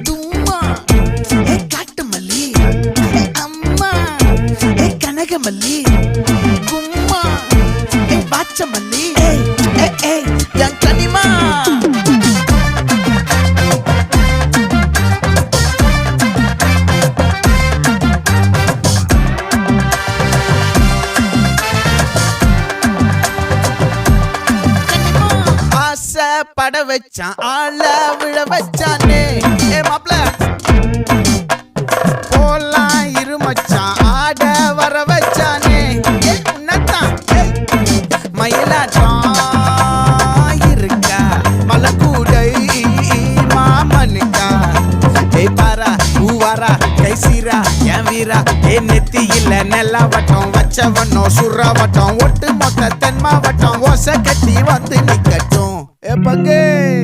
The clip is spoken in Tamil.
தும்மா ஏ காட்டு மல்லி ஏ அம்மா ஏ கனகமல்லி கும்மா ஏ பாச்ச மல்லி ஏ என் கனிமா பட வச்சான் ஆள விழ வச்சானே ஏ மாப்ள போலாம் இருமச்சான் ஆட வர வச்சானே ஏ உன்னத்தான் மயிலாட்டம் இருக்கா மலக்கூடை மாமனுக்கா ஏய் பாரா பூவாரா கைசீரா என் வீரா ஏ நெத்தி இல்ல நெல்லா வட்டம் வச்சவனோ சுறா வட்டம் ஒட்டு மொத்த தென் மாவட்டம் ஓசை கட்டி வந்து நிக்கட்டும். É pra quem?